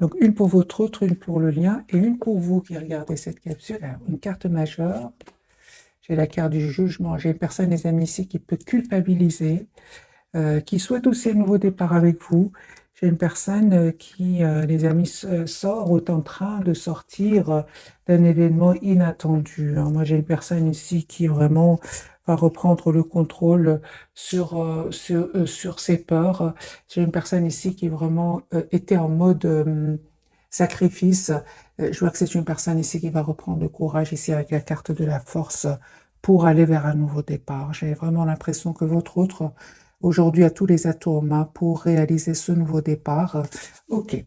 Donc, une pour votre autre, une pour le lien, et une pour vous qui regardez cette capsule. Alors, une carte majeure. J'ai la carte du jugement. J'ai une personne, les amis, ici, qui peut culpabiliser, qui souhaite aussi un nouveau départ avec vous. J'ai une personne qui, les amis, sort ou est en train de sortir d'un événement inattendu, hein. Moi, j'ai une personne ici qui vraiment va reprendre le contrôle sur ses peurs. J'ai une personne ici qui vraiment était en mode sacrifice. Je vois que c'est une personne ici qui va reprendre le courage ici avec la carte de la force pour aller vers un nouveau départ. J'ai vraiment l'impression que votre autre aujourd'hui a tous les atomes hein, pour réaliser ce nouveau départ. Ok.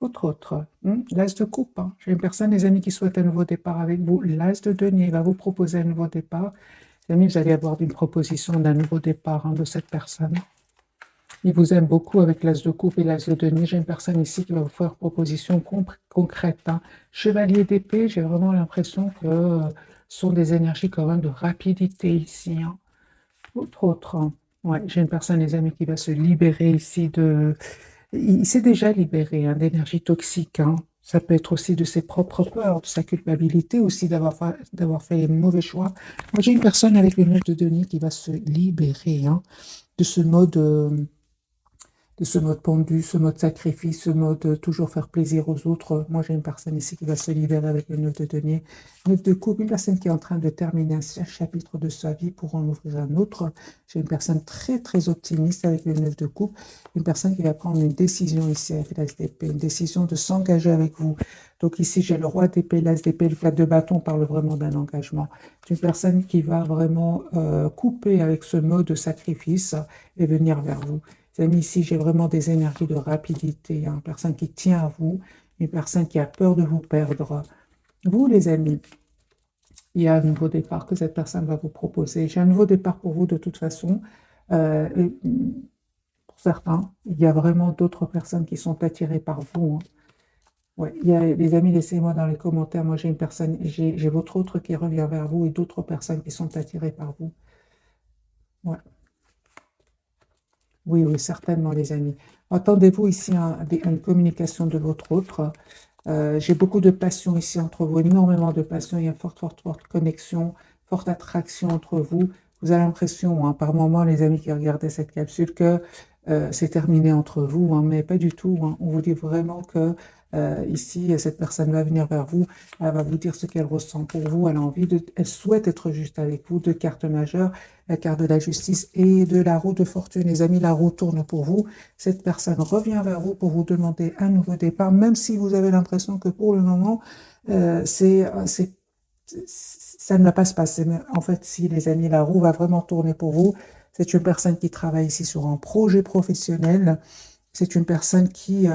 Autre. L'as de coupe, hein. J'ai une personne, les amis, qui souhaite un nouveau départ avec vous. L'as de denier va vous proposer un nouveau départ. Les amis, vous allez avoir une proposition d'un nouveau départ hein, de cette personne. Il vous aime beaucoup avec l'as de coupe et l'as de denier. J'ai une personne ici qui va vous faire proposition concrète, hein. Chevalier d'épée, j'ai vraiment l'impression que ce sont des énergies quand même de rapidité ici, hein. Autre. Hein. Ouais, j'ai une personne, les amis, qui va se libérer ici de... Il s'est déjà libéré hein, d'énergie toxique, hein. Ça peut être aussi de ses propres peurs, de sa culpabilité aussi d'avoir fait les mauvais choix. Moi, j'ai une personne avec le 9 de denier qui va se libérer hein, de ce mode... de ce mode pendu, ce mode sacrifice, ce mode toujours faire plaisir aux autres. Moi, j'ai une personne ici qui va se libérer avec le 9 de denier. 9 de coupe, une personne qui est en train de terminer un chapitre de sa vie pour en ouvrir un autre. J'ai une personne très, très optimiste avec le 9 de coupe. Une personne qui va prendre une décision ici avec l'as d'épée, une décision de s'engager avec vous. Donc ici, j'ai le roi d'épée, l'as d'épée, le 4 de bâton parle vraiment d'un engagement. C'est une personne qui va vraiment couper avec ce mode de sacrifice et venir vers vous. Amis, ici, j'ai vraiment des énergies de rapidité, hein, une personne qui tient à vous, une personne qui a peur de vous perdre. Vous, les amis, il y a un nouveau départ que cette personne va vous proposer. J'ai un nouveau départ pour vous de toute façon. Pour certains, il y a vraiment d'autres personnes qui sont attirées par vous, hein. Ouais, il y a, les amis, laissez-moi dans les commentaires. Moi, j'ai une personne, j'ai votre autre qui revient vers vous et d'autres personnes qui sont attirées par vous. Ouais. Oui, oui, certainement, les amis. Entendez-vous ici une communication de votre autre? J'ai beaucoup de passion ici entre vous, énormément de passion. Il y a une forte, forte, forte connexion, forte attraction entre vous. Vous avez l'impression, hein, par moments, les amis qui regardaient cette capsule, que c'est terminé entre vous, hein, mais pas du tout, hein. On vous dit vraiment que ici, cette personne va venir vers vous, elle va vous dire ce qu'elle ressent pour vous, elle a envie de, elle souhaite être juste avec vous. Deux cartes majeures, la carte de la justice et de la roue de fortune. Les amis, la roue tourne pour vous. Cette personne revient vers vous pour vous demander un nouveau départ, même si vous avez l'impression que pour le moment, ça ne va pas se passer. Mais en fait, si les amis, la roue va vraiment tourner pour vous, c'est une personne qui travaille ici sur un projet professionnel. C'est une personne qui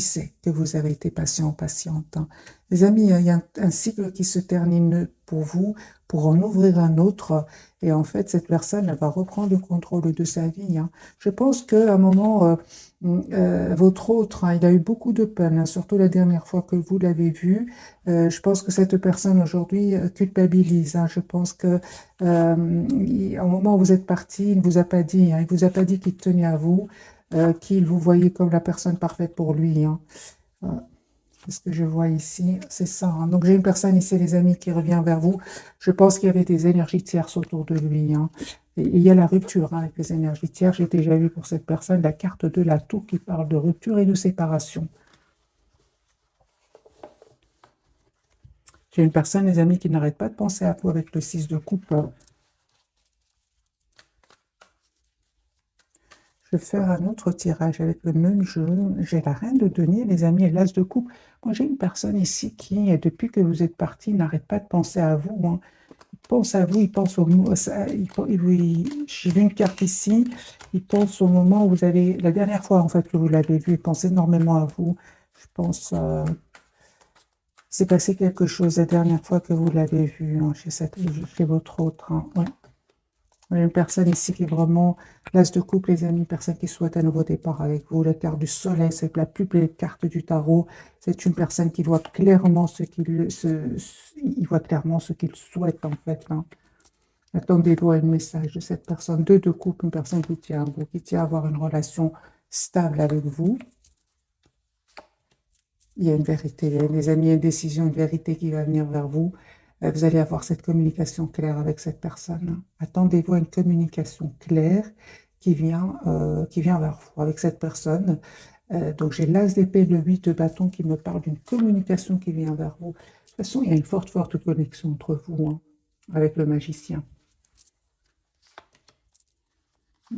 sait que vous avez été patient, patiente, hein. Les amis, il y a un cycle qui se termine pour vous, pour en ouvrir un autre. Et en fait, cette personne, elle va reprendre le contrôle de sa vie, hein. Je pense qu'à un moment, votre autre, hein, il a eu beaucoup de peine, hein, surtout la dernière fois que vous l'avez vu. Je pense que cette personne aujourd'hui culpabilise, hein. Je pense que au moment où vous êtes parti, il ne vous a pas dit, hein, il vous a pas dit qu'il tenait à vous, qu'il vous voyait comme la personne parfaite pour lui, hein. Euh, C'est ce que je vois ici, c'est ça, hein. Donc j'ai une personne ici, les amis, qui revient vers vous. Je pense qu'il y avait des énergies tierces autour de lui, hein. Et il y a la rupture hein, avec les énergies tierces. J'ai déjà vu pour cette personne la carte de la tour qui parle de rupture et de séparation. J'ai une personne, les amis, qui n'arrête pas de penser à vous avec le 6 de coupe. Je vais faire un autre tirage avec le même jeu. J'ai la reine de denier, les amis, et l'as de coupe. Moi, j'ai une personne ici qui, depuis que vous êtes parti, n'arrête pas de penser à vous, hein. Il pense à vous, il pense au mot. J'ai vu une carte ici. Il pense au moment où vous avez, la dernière fois en fait que vous l'avez vu, il pense énormément à vous. Je pense, c'est passé quelque chose la dernière fois que vous l'avez vu hein, chez votre autre, hein. Ouais. Il y a une personne ici qui est vraiment l'as de coupe, les amis, une personne qui souhaite un nouveau départ avec vous. La carte du soleil, c'est la plus belle carte du tarot. C'est une personne qui voit clairement il voit clairement ce qu'il souhaite en fait, hein. Attendez-vous à un message de cette personne. Deux de coupe, une personne qui tient à vous, qui tient à avoir une relation stable avec vous. Il y a une vérité, il y a des amis, une décision, une vérité qui va venir vers vous. Vous allez avoir cette communication claire avec cette personne. Attendez-vous à une communication claire qui vient vers vous avec cette personne. Donc j'ai l'as d'épée, le 8 de bâton qui me parle d'une communication qui vient vers vous. De toute façon, il y a une forte, forte connexion entre vous, hein, avec le magicien.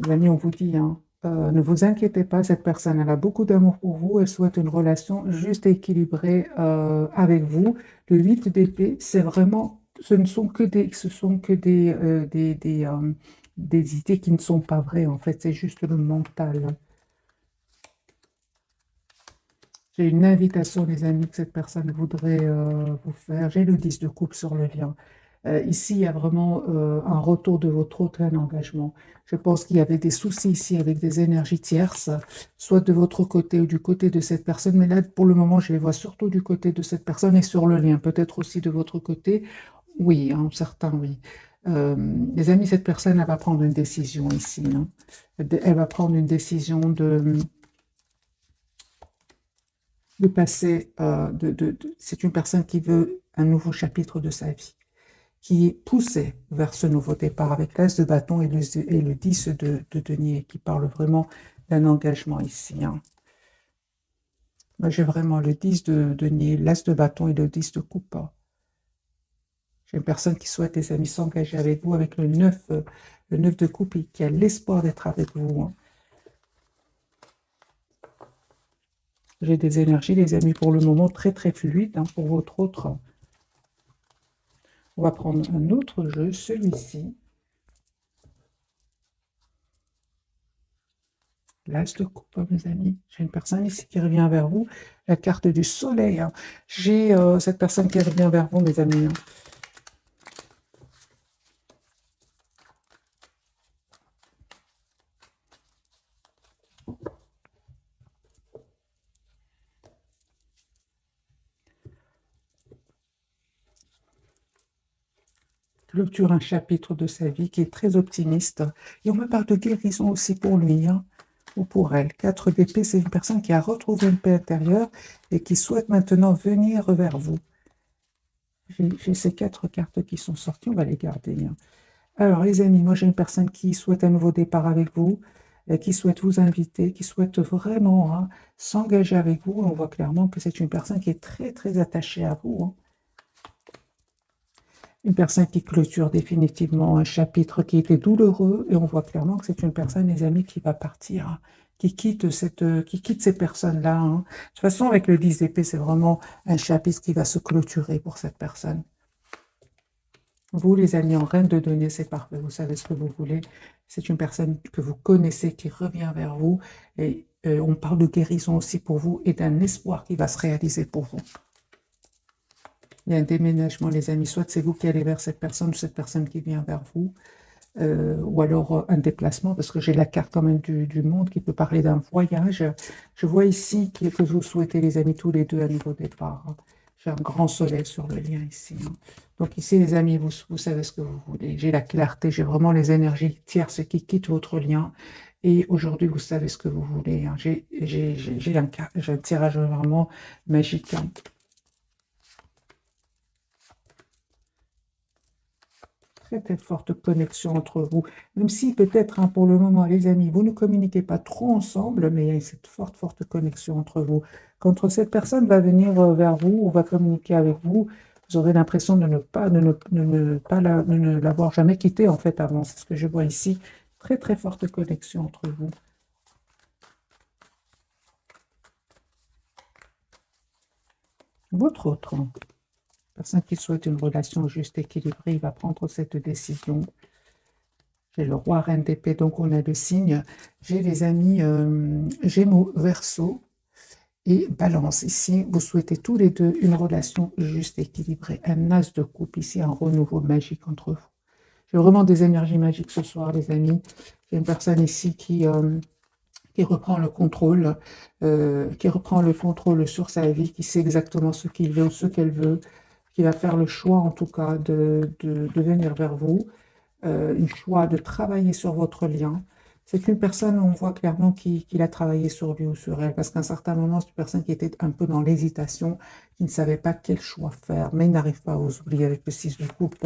Les amis, on vous dit, hein, ne vous inquiétez pas, cette personne, elle a beaucoup d'amour pour vous, elle souhaite une relation juste et équilibrée avec vous. Le 8 d'épée, c'est vraiment, ce sont que des idées qui ne sont pas vraies, en fait, c'est juste le mental. J'ai une invitation, les amis, que cette personne voudrait vous faire. J'ai le 10 de coupe sur le lien. Ici, il y a vraiment un retour de votre autre, un engagement. Je pense qu'il y avait des soucis ici avec des énergies tierces, soit de votre côté ou du côté de cette personne. Mais là, pour le moment, je les vois surtout du côté de cette personne et sur le lien. Peut-être aussi de votre côté. Oui, hein, certain, oui. Les amis, cette personne, elle va prendre une décision ici, hein. Elle va prendre une décision de passer, c'est une personne qui veut un nouveau chapitre de sa vie, qui est poussée vers ce nouveau départ avec l'as de bâton et le 10 de denier, qui parle vraiment d'un engagement ici, hein. Moi, j'ai vraiment le 10 de denier, l'as de bâton et le 10 de coupe. J'ai une personne qui souhaite, les amis, s'engager avec vous avec le 9 de coupe et qui a l'espoir d'être avec vous, hein. J'ai des énergies, les amis, pour le moment très très fluides, hein, pour votre autre. On va prendre un autre jeu, celui-ci. L'as de coupe, mes amis. J'ai une personne ici qui revient vers vous. La carte du soleil, hein. J'ai cette personne qui revient vers vous, mes amis, hein. Clôture un chapitre de sa vie qui est très optimiste. Et on me parle de guérison aussi pour lui, hein, ou pour elle. 4 d'épée, c'est une personne qui a retrouvé une paix intérieure et qui souhaite maintenant venir vers vous. J'ai ces 4 cartes qui sont sorties, on va les garder, hein. Alors, les amis, moi j'ai une personne qui souhaite un nouveau départ avec vous, qui souhaite vous inviter, qui souhaite vraiment, hein, s'engager avec vous. On voit clairement que c'est une personne qui est très, très attachée à vous, hein. Une personne qui clôture définitivement un chapitre qui était douloureux, et on voit clairement que c'est une personne, les amis, qui va partir, hein, qui quitte ces personnes-là, hein. De toute façon, avec le 10 d'épée, c'est vraiment un chapitre qui va se clôturer pour cette personne. Vous, les amis, en reine de données, c'est parfait. Vous savez ce que vous voulez. C'est une personne que vous connaissez qui revient vers vous. Et on parle de guérison aussi pour vous et d'un espoir qui va se réaliser pour vous. Il y a un déménagement, les amis. Soit c'est vous qui allez vers cette personne ou cette personne qui vient vers vous. Ou alors un déplacement, parce que j'ai la carte quand même du monde qui peut parler d'un voyage. Je vois ici que vous souhaitez, les amis, tous les deux un nouveau départ, hein. J'ai un grand soleil sur le lien ici, hein. Donc ici, les amis, vous savez ce que vous voulez. J'ai la clarté, j'ai vraiment les énergies tierces qui quittent votre lien. Et aujourd'hui, vous savez ce que vous voulez, hein. J'ai un tirage vraiment magique, hein. Très très forte connexion entre vous. Même si peut-être, hein, pour le moment, les amis, vous ne communiquez pas trop ensemble, mais il y a cette forte, forte connexion entre vous. Quand cette personne va venir vers vous ou va communiquer avec vous, vous aurez l'impression de ne pas, de ne pas de ne l'avoir jamais quitté en fait avant. C'est ce que je vois ici. Très très forte connexion entre vous. Votre autre, hein, personne qui souhaite une relation juste équilibrée, il va prendre cette décision. J'ai le roi, reine d'épée, donc on a le signe. J'ai les amis Gémeaux, Verseau et Balance. Ici, vous souhaitez tous les deux une relation juste équilibrée. Un as de coupe, ici un renouveau magique entre vous. J'ai vraiment des énergies magiques ce soir, les amis. J'ai une personne ici qui reprend le contrôle, sur sa vie, qui sait exactement ce qu'il veut ou ce qu'elle veut, qui va faire le choix en tout cas de venir vers vous, un choix de travailler sur votre lien. C'est une personne, on voit clairement qu'il a travaillé sur lui ou sur elle, parce qu'à un certain moment, c'est une personne qui était un peu dans l'hésitation, qui ne savait pas quel choix faire, mais il n'arrive pas à vous oublier avec le 6 de coupe.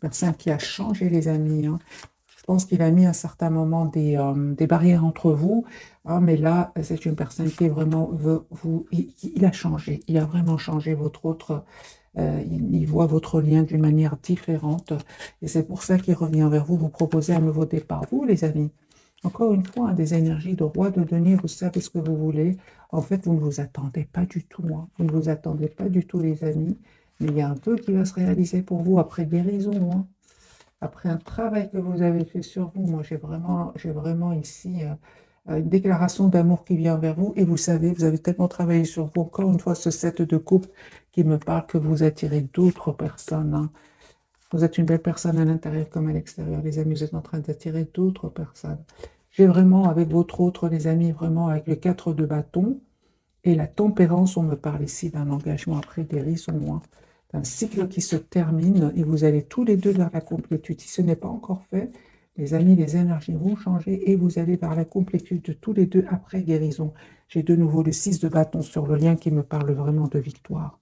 Personne qui a changé, les amis, hein. Je pense qu'il a mis à un certain moment des barrières entre vous, hein, mais là, c'est une personne qui est vraiment veut vous. Il a changé, il a vraiment changé votre autre. Il voit votre lien d'une manière différente, et c'est pour ça qu'il revient vers vous, vous proposer un nouveau départ. Vous, les amis, encore une fois, hein, des énergies de roi de denier, vous savez ce que vous voulez. En fait, vous ne vous attendez pas du tout, hein. Vous ne vous attendez pas du tout, les amis. Mais il y a un peu qui va se réaliser pour vous après guérison, hein. Après un travail que vous avez fait sur vous. Moi, j'ai vraiment ici une déclaration d'amour qui vient vers vous. Et vous savez, vous avez tellement travaillé sur vous. Encore une fois, ce 7 de coupe qui me parle que vous attirez d'autres personnes, hein. Vous êtes une belle personne à l'intérieur comme à l'extérieur, les amis. Vous êtes en train d'attirer d'autres personnes. J'ai vraiment, avec votre autre, les amis, vraiment avec le 4 de bâton et la tempérance, on me parle ici d'un engagement après guérison, hein, d'un cycle qui se termine et vous allez tous les deux vers la complétude. Si ce n'est pas encore fait, les amis, les énergies vont changer et vous allez vers la complétude de tous les deux après guérison. J'ai de nouveau le 6 de bâton sur le lien qui me parle vraiment de victoire.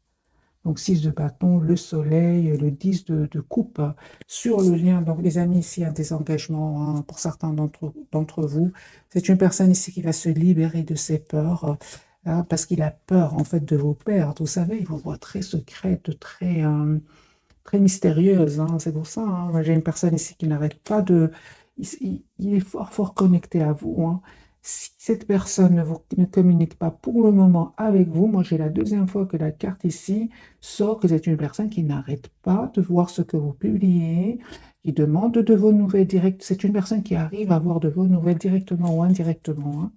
Donc 6 de bâton, le soleil, le 10 de coupe sur le lien. Donc les amis, ici, il y a des engagements, hein, pour certains d'entre vous. C'est une personne ici qui va se libérer de ses peurs, hein, parce qu'il a peur en fait de vous perdre. Vous savez, il vous voit très secrète, très mystérieuse, hein. C'est pour ça, hein. Moi, j'ai une personne ici qui n'arrête pas de... Il est fort connecté à vous, hein. Si cette personne ne communique pas pour le moment avec vous, moi j'ai la deuxième fois que la carte ici sort que c'est une personne qui n'arrête pas de voir ce que vous publiez, qui demande de vos nouvelles directes. C'est une personne qui arrive à avoir de vos nouvelles directement ou indirectement, hein.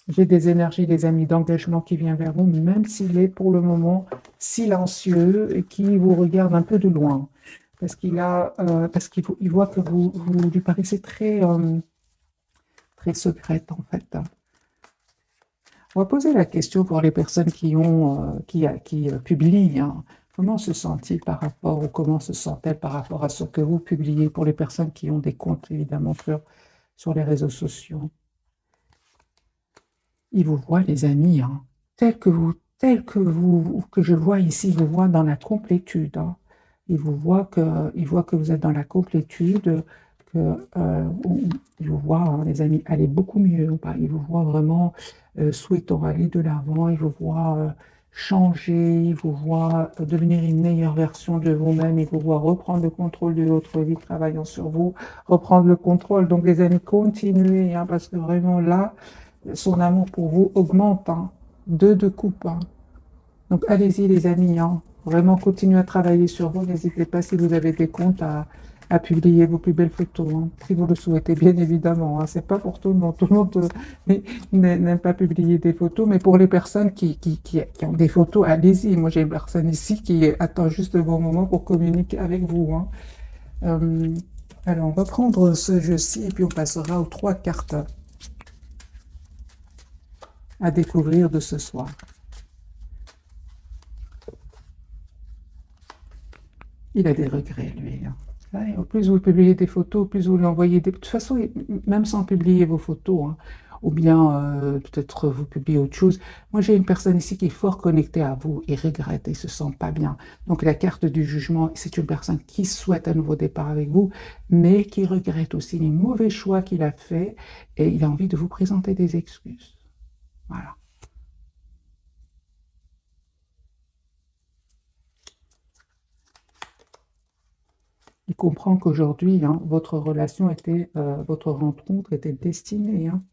J'ai des énergies, des amis d'engagement qui viennent vers vous, même s'il est pour le moment silencieux et qui vous regarde un peu de loin. Parce qu'il voit que vous lui paraissez très secrète, en fait. On va poser la question pour les personnes qui publient, hein. Comment se sent-il par rapport, ou comment se sent-elle par rapport à ce que vous publiez pour les personnes qui ont des comptes, évidemment, sur les réseaux sociaux? Il vous voit, les amis, hein, que je vois ici, il vous voit dans la complétude, hein. Il voit que vous êtes dans la complétude, il vous voit, hein, les amis, aller beaucoup mieux, hein. Il vous voit vraiment souhaitant aller de l'avant, il vous voit changer, il vous voit devenir une meilleure version de vous-même, il vous voit reprendre le contrôle de votre vie, travaillant sur vous, reprendre le contrôle. Donc, les amis, continuez, hein, parce que vraiment là, son amour pour vous augmente, hein. 2 de coupe, hein. Donc allez-y, les amis, hein. Vraiment continuez à travailler sur vous. N'hésitez pas, si vous avez des comptes, à publier vos plus belles photos, hein, si vous le souhaitez, bien évidemment, hein. C'est pas pour tout le monde. Tout le monde n'aime pas publier des photos, mais pour les personnes qui ont des photos, allez-y. Moi, j'ai une personne ici qui attend juste le bon moment pour communiquer avec vous, hein. Euh, alors, on va prendre ce jeu-ci et puis on passera aux 3 cartes à découvrir de ce soir. Il a des regrets, lui, hein. Ouais, au plus vous publiez des photos, au plus vous lui envoyez des... De toute façon, même sans publier vos photos, hein, ou bien peut-être vous publiez autre chose. Moi, j'ai une personne ici qui est fort connectée à vous, il regrette, il se sent pas bien. Donc la carte du jugement, c'est une personne qui souhaite un nouveau départ avec vous, mais qui regrette aussi les mauvais choix qu'il a faits, et il a envie de vous présenter des excuses. Voilà. Il comprend qu'aujourd'hui, hein, votre rencontre était destinée, hein.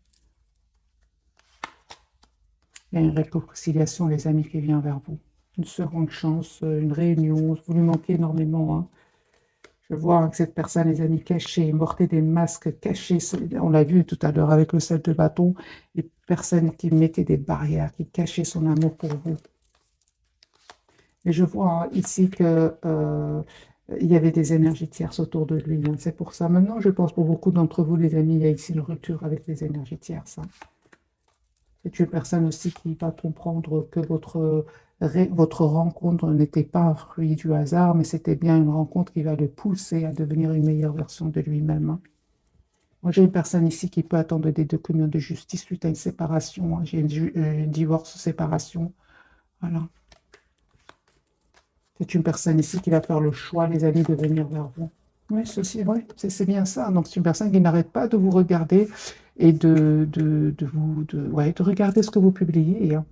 Il y a une réconciliation, les amis, qui vient vers vous. Une seconde chance, une réunion. Vous lui manquez énormément, hein. Je vois, hein, que cette personne, les amis, cachée, portait des masques cachés. On l'a vu tout à l'heure avec le 7 de bâton. Les personnes qui mettaient des barrières, qui cachaient son amour pour vous. Et je vois, hein, ici que il y avait des énergies tierces autour de lui, hein. C'est pour ça. Maintenant, je pense pour beaucoup d'entre vous, les amis, il y a ici une rupture avec les énergies tierces, hein. C'est une personne aussi qui va comprendre que votre rencontre n'était pas un fruit du hasard, mais c'était bien une rencontre qui va le pousser à devenir une meilleure version de lui-même, hein. Moi, j'ai une personne ici qui peut attendre des documents de justice suite à une séparation, hein. J'ai une divorce, séparation. Voilà. C'est une personne ici qui va faire le choix, les amis, de venir vers vous. Oui, ceci, ouais, c'est bien ça. Donc, c'est une personne qui n'arrête pas de vous regarder et ouais, de regarder ce que vous publiez, hein.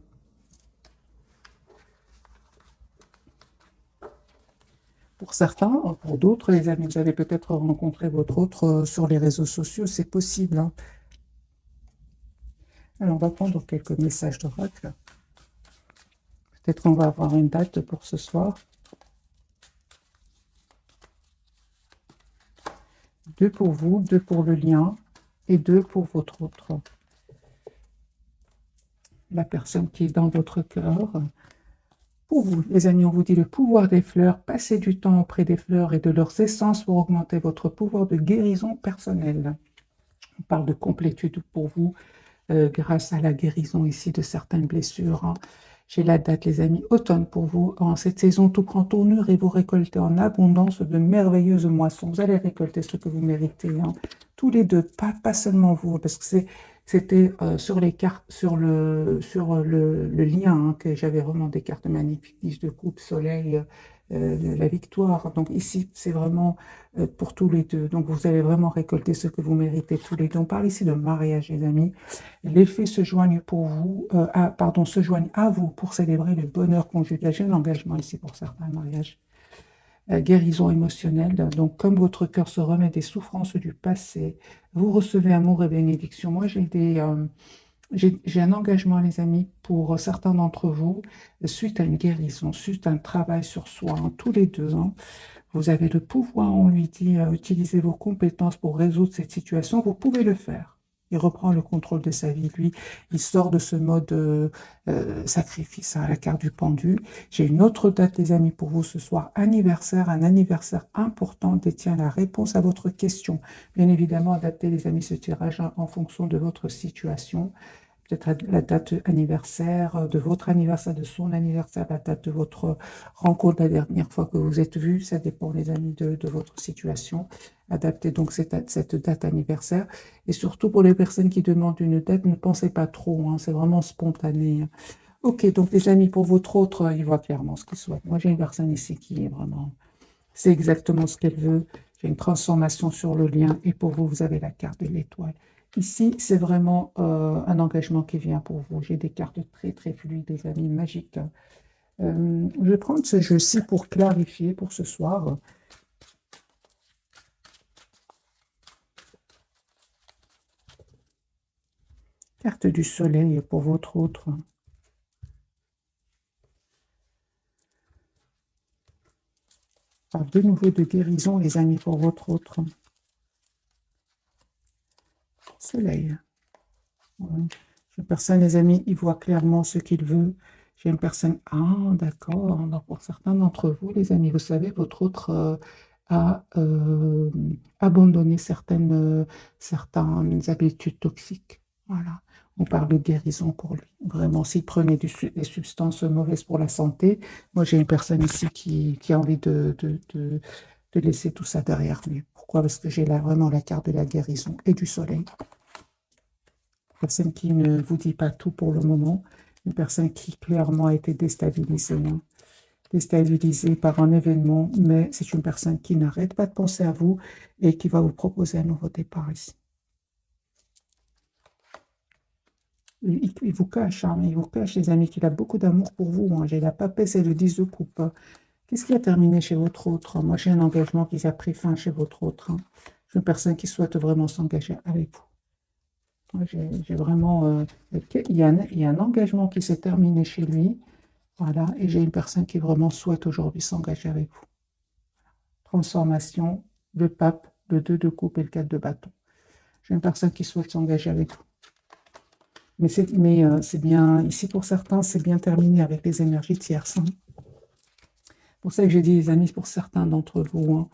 Pour certains, pour d'autres, les amis, vous avez peut-être rencontré votre autre sur les réseaux sociaux, c'est possible, hein. Alors, on va prendre quelques messages d'oracle. Peut-être qu'on va avoir une date pour ce soir. 2 pour vous, 2 pour le lien et 2 pour votre autre. La personne qui est dans votre cœur. Pour vous, les amis, on vous dit le pouvoir des fleurs. Passez du temps auprès des fleurs et de leurs essences pour augmenter votre pouvoir de guérison personnelle. On parle de complétude pour vous grâce à la guérison ici de certaines blessures, hein. J'ai la date, les amis, automne pour vous. En cette saison, tout prend tournure et vous récoltez en abondance de merveilleuses moissons. Vous allez récolter ce que vous méritez, hein. Tous les deux, pas seulement vous, parce que c'était sur les cartes, sur le lien, hein, que j'avais vraiment des cartes magnifiques, 10 de coupe, soleil, la victoire. Donc ici, c'est vraiment pour tous les deux. Donc vous allez vraiment récolter ce que vous méritez tous les deux. On parle ici de mariage, les amis. Les fées se joignent pour vous, se joignent à vous pour célébrer le bonheur conjugal. J'ai un engagement ici pour certains mariages. Guérison émotionnelle. Donc, comme votre cœur se remet des souffrances du passé, vous recevez amour et bénédiction. Moi, j'ai un engagement, les amis, pour certains d'entre vous, suite à une guérison, suite à un travail sur soi, hein, tous les 2 ans. Vous avez le pouvoir, on lui dit, utilisez vos compétences pour résoudre cette situation. Vous pouvez le faire. Il reprend le contrôle de sa vie, lui. Il sort de ce mode sacrifice, à la carte du pendu. J'ai une autre date, les amis, pour vous ce soir. Anniversaire, un anniversaire important détient la réponse à votre question. Bien évidemment, adaptez, les amis, ce tirage en fonction de votre situation. Peut-être la date anniversaire, de votre anniversaire, de son anniversaire, la date de votre rencontre la dernière fois que vous êtes vus. Ça dépend, les amis, de votre situation. Adaptez donc cette date anniversaire. Et surtout, pour les personnes qui demandent une date, ne pensez pas trop, hein, c'est vraiment spontané, hein. Ok, donc les amis, pour votre autre, il voit clairement ce qu'il souhaite. Moi, j'ai une personne ici qui est vraiment... C'est exactement ce qu'elle veut. J'ai une transformation sur le lien. Et pour vous, vous avez la carte de l'étoile. Ici, c'est vraiment un engagement qui vient pour vous. J'ai des cartes très, très fluides, des amis, magiques. Je vais prendre ce jeu-ci pour clarifier pour ce soir. Carte du soleil pour votre autre. Parle de nouveau de guérison, les amis, pour votre autre. Soleil. Ouais. Une personne, les amis, il voit clairement ce qu'il veut. J'ai une personne, ah, d'accord. Donc, pour certains d'entre vous, les amis, vous savez, votre autre a abandonné certaines habitudes toxiques. Voilà. On parle de guérison pour lui. Vraiment, s'il prenait des substances mauvaises pour la santé, moi, j'ai une personne ici qui a envie de laisser tout ça derrière lui. Pourquoi? Parce que j'ai là vraiment la carte de la guérison et du soleil. Personne qui ne vous dit pas tout pour le moment, une personne qui clairement a été déstabilisée, hein, déstabilisée par un événement, mais c'est une personne qui n'arrête pas de penser à vous et qui va vous proposer un nouveau départ ici. Il vous cache, hein, il vous cache, les amis, qu'il a beaucoup d'amour pour vous, hein. J'ai la papesse et le 10 de coupe. Qu'est-ce qui a terminé chez votre autre? Moi, j'ai un engagement qui a pris fin chez votre autre, hein. Je suis une personne qui souhaite vraiment s'engager avec vous. J'ai vraiment... il y a un engagement qui s'est terminé chez lui. Voilà. Et j'ai une personne qui vraiment souhaite aujourd'hui s'engager avec vous. Transformation, le pape, le 2 de coupe et le 4 de bâton. J'ai une personne qui souhaite s'engager avec vous. Mais c'est bien, ici pour certains, c'est bien terminé avec les énergies tierces, hein. pour ça que j'ai dit, les amis, pour certains d'entre vous, hein,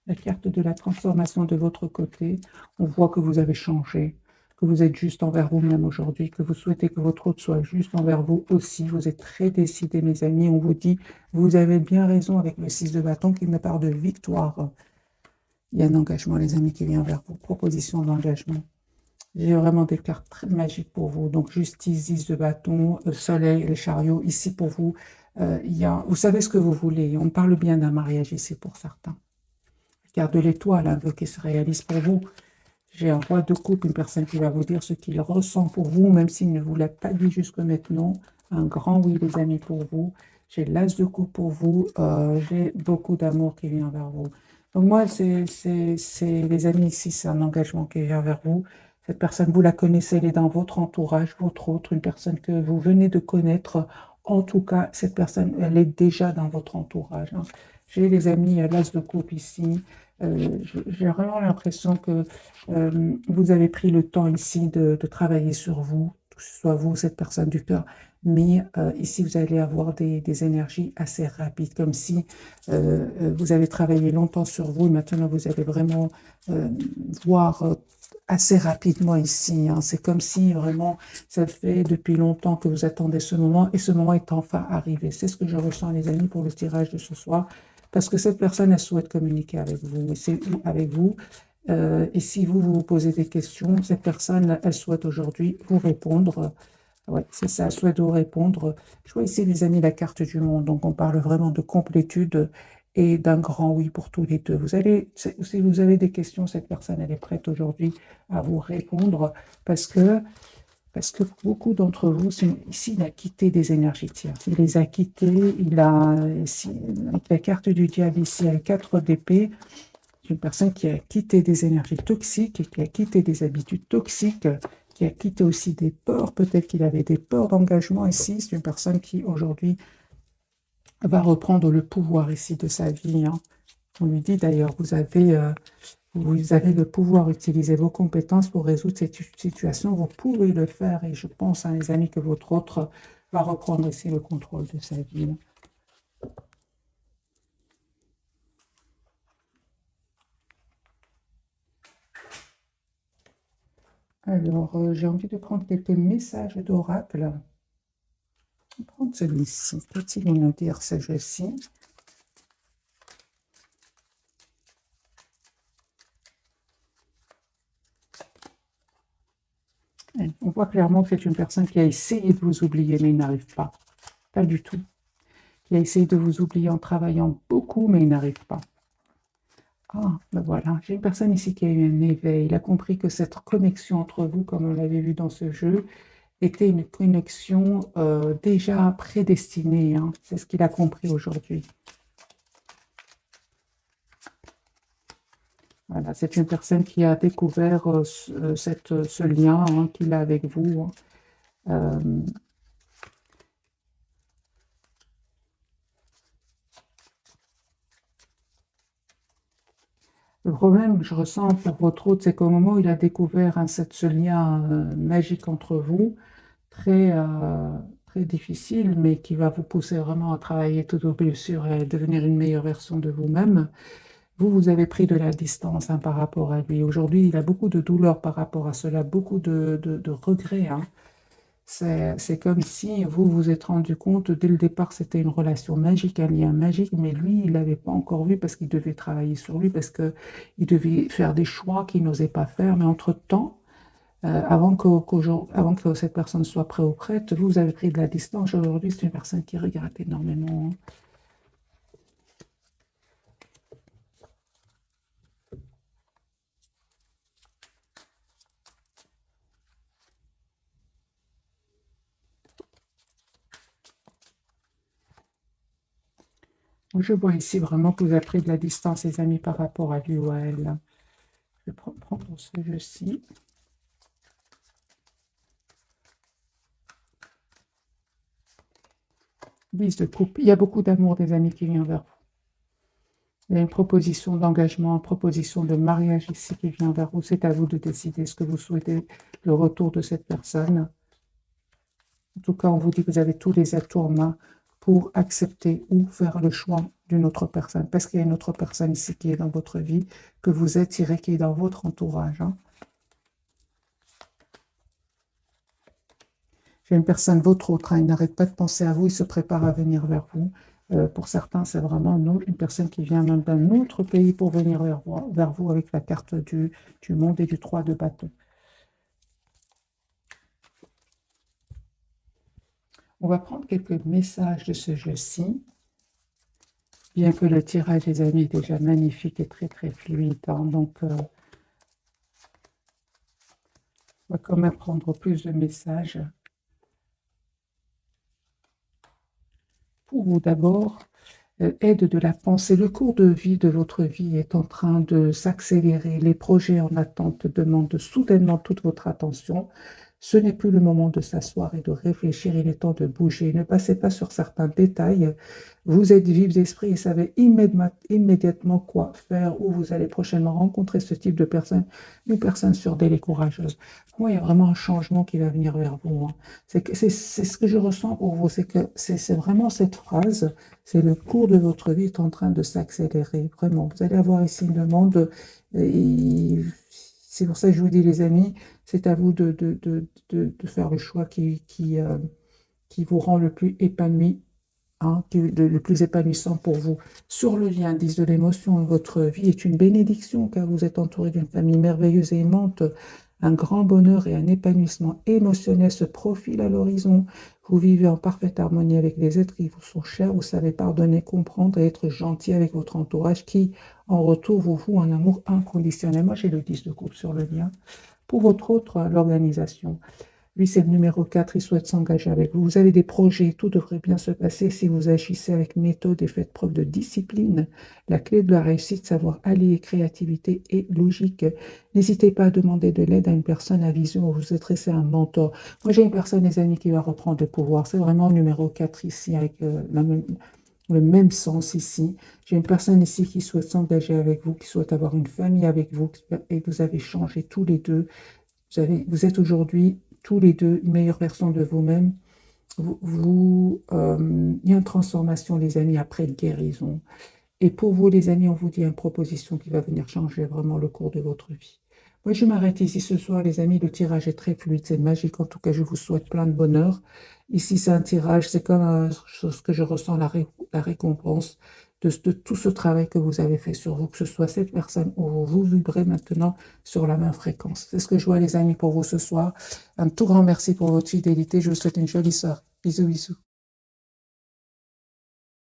la carte de la transformation de votre côté, on voit que vous avez changé, que vous êtes juste envers vous-même aujourd'hui, que vous souhaitez que votre autre soit juste envers vous aussi. Vous êtes très décidés, mes amis. On vous dit, vous avez bien raison avec le 6 de bâton qui me parle de victoire. Il y a un engagement, les amis, qui vient vers vous. Proposition d'engagement. J'ai vraiment des cartes très magiques pour vous. Donc, justice, 10 de bâton, soleil, le chariot. Ici, pour vous, vous savez ce que vous voulez. On parle bien d'un mariage ici pour certains. Carte de l'étoile, un vœu qui se réalise pour vous. J'ai un roi de coupe, une personne qui va vous dire ce qu'il ressent pour vous, même s'il ne vous l'a pas dit jusque maintenant. Un grand oui, les amis, pour vous. J'ai l'as de coupe pour vous. J'ai beaucoup d'amour qui vient vers vous. Donc moi, les amis, ici, c'est un engagement qui vient vers vous. Cette personne, vous la connaissez, elle est dans votre entourage, votre autre, une personne que vous venez de connaître. En tout cas, cette personne, elle est déjà dans votre entourage, hein. J'ai les amis, l'as de coupe ici. J'ai vraiment l'impression que vous avez pris le temps ici de travailler sur vous, que ce soit vous, cette personne du cœur, mais ici, vous allez avoir des énergies assez rapides, comme si vous avez travaillé longtemps sur vous et maintenant vous allez vraiment voir assez rapidement ici, hein. C'est comme si vraiment ça fait depuis longtemps que vous attendez ce moment et ce moment est enfin arrivé. C'est ce que je ressens, les amis, pour le tirage de ce soir, parce que cette personne, elle souhaite communiquer avec vous, et c'est avec vous. Et si vous vous posez des questions, cette personne, elle souhaite aujourd'hui vous répondre. Ouais, c'est ça, elle souhaite vous répondre. Je vois ici, les amis, la carte du monde. Donc, on parle vraiment de complétude et d'un grand oui pour tous les deux. Si vous avez des questions, cette personne, elle est prête aujourd'hui à vous répondre parce que, parce que beaucoup d'entre vous, ici, il a quitté des énergies tierces. Il les a quittés. Ici, avec la carte du diable ici, avec 4 d'épée, c'est une personne qui a quitté des énergies toxiques et qui a quitté des habitudes toxiques, qui a quitté aussi des peurs. Peut-être qu'il avait des peurs d'engagement ici. C'est une personne qui, aujourd'hui, va reprendre le pouvoir ici de sa vie, hein. On lui dit d'ailleurs, vous avez le pouvoir d'utiliser vos compétences pour résoudre cette situation. Vous pouvez le faire et je pense, hein, les amis, que votre autre va reprendre ici le contrôle de sa vie. Alors, j'ai envie de prendre quelques messages d'oracle. On va prendre celui-ci. Qu'est-il nous dire ce jeu-ci? On voit clairement que c'est une personne qui a essayé de vous oublier, mais il n'arrive pas. Pas du tout. Qui a essayé de vous oublier en travaillant beaucoup, mais il n'arrive pas. Ah, ben voilà, j'ai une personne ici qui a eu un éveil. Il a compris que cette connexion entre vous, comme on l'avait vu dans ce jeu, était une connexion déjà prédestinée, hein. C'est ce qu'il a compris aujourd'hui. Voilà, c'est une personne qui a découvert ce lien, hein, qu'il a avec vous, hein. Le problème que je ressens pour votre hôte, c'est qu'au moment où il a découvert, hein, ce lien magique entre vous, très, très difficile, mais qui va vous pousser vraiment à travailler tout au plus sur et devenir une meilleure version de vous-même, vous avez pris de la distance, hein, par rapport à lui. Aujourd'hui, il a beaucoup de douleur par rapport à cela, beaucoup de regrets, hein. C'est comme si vous vous êtes rendu compte, dès le départ, c'était une relation magique, un lien magique, mais lui, il l'avait pas encore vu parce qu'il devait travailler sur lui, parce qu'il devait faire des choix qu'il n'osait pas faire. Mais entre-temps, avant que cette personne soit prête ou prête, vous avez pris de la distance. Aujourd'hui, c'est une personne qui regrette énormément, hein. Je vois ici vraiment que vous avez pris de la distance, les amis, par rapport à lui ou à elle. Je vais prendre ce jeu-ci. Liste de coupe. Il y a beaucoup d'amour des amis qui vient vers vous. Il y a une proposition d'engagement, une proposition de mariage ici qui vient vers vous. C'est à vous de décider ce que vous souhaitez, le retour de cette personne. En tout cas, on vous dit que vous avez tous les atouts en main pour accepter ou faire le choix d'une autre personne. Parce qu'il y a une autre personne ici qui est dans votre vie, que vous attirez, qui est dans votre entourage. Hein. J'ai une personne, votre autre, hein, il n'arrête pas de penser à vous, il se prépare à venir vers vous. Pour certains, c'est vraiment une personne qui vient même d'un autre pays pour venir vers vous avec la carte du monde et du 3 de bâton. On va prendre quelques messages de ce jeu-ci. Bien que le tirage, les amis, est déjà magnifique et très très fluide. Hein, donc, on va quand même prendre plus de messages. Pour vous d'abord, aide de la pensée. Le cours de vie de votre vie est en train de s'accélérer. Les projets en attente demandent soudainement toute votre attention. Ce n'est plus le moment de s'asseoir et de réfléchir, il est temps de bouger. Ne passez pas sur certains détails. Vous êtes vifs d'esprit et savez immédiatement quoi faire, ou vous allez prochainement rencontrer ce type de personne, une personne sûre d'elle et courageuse. Pour moi, il y a vraiment un changement qui va venir vers vous. Hein. C'est ce que je ressens pour vous, c'est que c'est vraiment cette phrase, c'est le cours de votre vie est en train de s'accélérer, vraiment. Vous allez avoir ici une demande, c'est pour ça que je vous dis les amis, c'est à vous de faire le choix qui vous rend le plus épanoui, hein, le plus épanouissant pour vous. Sur le lien, 10 de l'émotion, votre vie est une bénédiction car vous êtes entouré d'une famille merveilleuse et aimante. Un grand bonheur et un épanouissement émotionnel se profilent à l'horizon. Vous vivez en parfaite harmonie avec les êtres qui vous sont chers. Vous savez pardonner, comprendre et être gentil avec votre entourage qui, en retour, vous voue un amour inconditionnel. Moi, j'ai le 10 de coupe sur le lien. Pour votre autre, l'organisation. Lui, c'est le numéro 4, il souhaite s'engager avec vous. Vous avez des projets, tout devrait bien se passer si vous agissez avec méthode et faites preuve de discipline. La clé de la réussite, savoir allier créativité et logique. N'hésitez pas à demander de l'aide à une personne à vision ou vous adresser à un mentor. Moi, j'ai une personne, les amis, qui va reprendre le pouvoir. C'est vraiment le numéro 4 ici, avec le même sens ici. J'ai une personne ici qui souhaite s'engager avec vous, qui souhaite avoir une famille avec vous, et vous avez changé tous les deux. Vous êtes aujourd'hui tous les deux une meilleure version de vous-même. Il y a une transformation, les amis, après guérison. Et pour vous, les amis, on vous dit une proposition qui va venir changer vraiment le cours de votre vie. Moi, je m'arrête ici ce soir, les amis. Le tirage est très fluide, c'est magique. En tout cas, je vous souhaite plein de bonheur. Ici, c'est un tirage, c'est comme ce que je ressens, la récompense de tout ce travail que vous avez fait sur vous, que ce soit cette personne ou vous vibrez maintenant sur la même fréquence. C'est ce que je vois, les amis, pour vous ce soir. Un tout grand merci pour votre fidélité. Je vous souhaite une jolie soirée. Bisous, bisous.